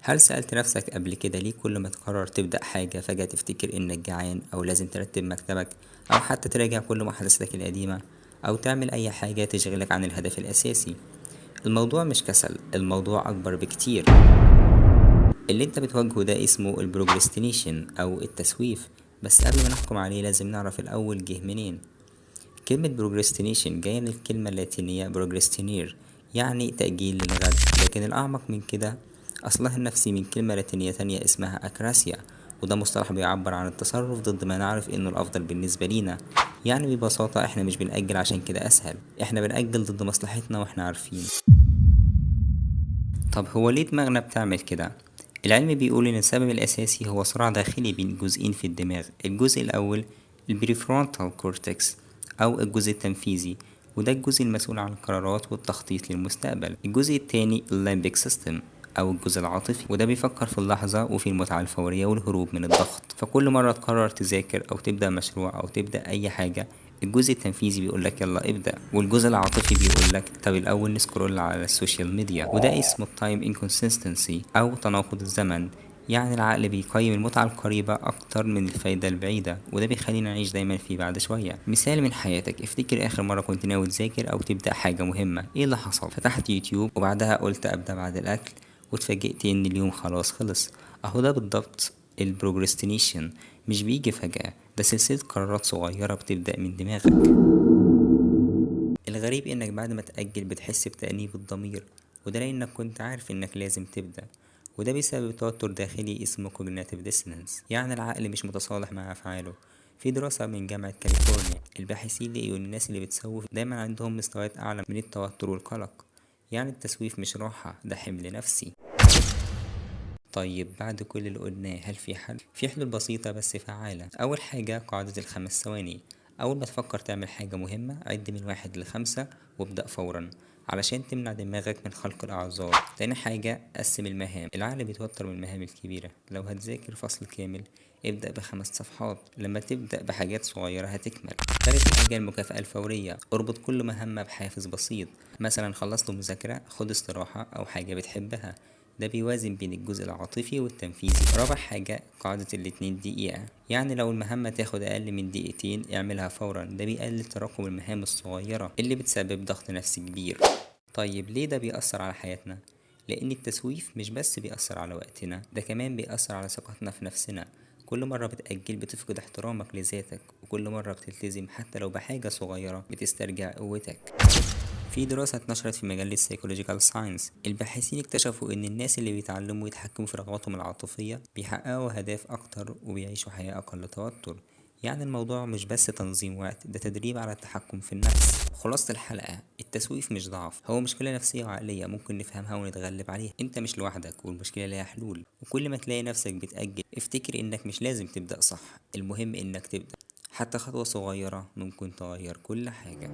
هل سألت نفسك قبل كده ليه كل ما تقرر تبدأ حاجة فجأة تفتكر إنك جعان أو لازم ترتب مكتبك أو حتى تراجع كل محادثتك القديمة أو تعمل أي حاجة تشغلك عن الهدف الأساسي؟ الموضوع مش كسل، الموضوع أكبر بكتير. اللي انت بتواجهه ده اسمه البروجرستينيشن أو التسويف. بس قبل ما نحكم عليه لازم نعرف الأول جه منين. كلمة بروجرستينيشن جاية من الكلمة اللاتينية بروجرستينير، يعني تأجيل للغد، لكن الأعمق من كده أصلها النفسي من كلمة لاتينية تانية اسمها أكراسيا، وده مصطلح بيعبر عن التصرف ضد ما نعرف إنه الأفضل بالنسبة لينا. يعني ببساطة إحنا مش بنأجل عشان كده أسهل، إحنا بنأجل ضد مصلحتنا وإحنا عارفين. طب هو ليه دماغنا بتعمل كده؟ العلم بيقول إن السبب الأساسي هو صراع داخلي بين جزئين في الدماغ. الجزء الأول البريفرونتال كورتكس أو الجزء التنفيذي، وده الجزء المسؤول عن القرارات والتخطيط للمستقبل. الجزء التاني الليمبيك سيستم أو الجزء العاطفي، وده بيفكر في اللحظة وفي المتعة الفورية والهروب من الضغط. فكل مرة تقرر تذاكر أو تبدأ مشروع أو تبدأ أي حاجة، الجزء التنفيذي بيقولك يلا ابدأ، والجزء العاطفي بيقولك طب الأول نسكرول على السوشيال ميديا. وده اسمه التايم انكونسيستنسي أو تناقض الزمن. يعني العقل بيقيم المتعة القريبة أكتر من الفايدة البعيدة، وده بيخلينا نعيش دايما فيه بعد شوية. مثال من حياتك، افتكر آخر مرة كنت ناوي تذاكر أو تبدأ حاجة مهمة، ايه اللي حصل؟ فتحت يوتيوب وبعدها قلت أبدأ بعد الأكل، واتفاجئت إن اليوم خلاص خلص. أهو ده بالضبط البروجرستينيشن، مش بيجي فجأة، ده سلسلة قرارات صغيرة بتبدأ من دماغك. الغريب انك بعد ما تأجل بتحس بتأنيب الضمير، وده لانك كنت عارف انك لازم تبدأ. وده بسبب توتر داخلي اسمه cognitive dissonance، يعني العقل مش متصالح مع أفعاله. في دراسة من جامعة كاليفورنيا الباحثين لقوا ان الناس اللي بتسوف دايما عندهم مستويات أعلى من التوتر والقلق. يعني التسويف مش راحة، ده حمل نفسي. طيب بعد كل اللي قلناه هل في حل؟ في حلول بسيطة بس فعالة. أول حاجة قاعدة ال5 ثواني. أول ما تفكر تعمل حاجة مهمة عد من 1 ل5 وابدأ فورا، علشان تمنع دماغك من خلق الأعذار. تاني حاجة قسم المهام. العقل بيتوتر من المهام الكبيرة. لو هتذاكر فصل كامل ابدأ ب5 صفحات، لما تبدأ بحاجات صغيرة هتكمل. تالت حاجة المكافأة الفورية. اربط كل مهمة بحافز بسيط، مثلا خلصت مذاكرة خد استراحة أو حاجة بتحبها، ده بيوازن بين الجزء العاطفي والتنفيذي. رابع حاجة قاعدة ال2 دقيقة، يعني لو المهمة تاخد أقل من دقيقتين اعملها فورا، ده بيقلل تراكم المهام الصغيرة اللي بتسبب ضغط نفسي كبير. طيب ليه ده بيأثر على حياتنا؟ لأن التسويف مش بس بيأثر على وقتنا، ده كمان بيأثر على ثقتنا في نفسنا. كل مرة بتأجل بتفقد احترامك لذاتك، وكل مرة بتلتزم حتى لو بحاجة صغيرة بتسترجع قوتك. في دراسة اتنشرت في مجلة Psychological Science، الباحثين اكتشفوا ان الناس اللي بيتعلموا يتحكموا في رغباتهم العاطفية بيحققوا اهداف اكتر وبيعيشوا حياة اقل توتر. يعني الموضوع مش بس تنظيم وقت، ده تدريب على التحكم في النفس. خلاصة الحلقة، التسويف مش ضعف، هو مشكلة نفسية وعقلية ممكن نفهمها ونتغلب عليها. انت مش لوحدك والمشكلة ليها حلول. وكل ما تلاقي نفسك بتأجل افتكر انك مش لازم تبدأ صح، المهم انك تبدأ. حتى خطوة صغيرة ممكن تغير كل حاجة.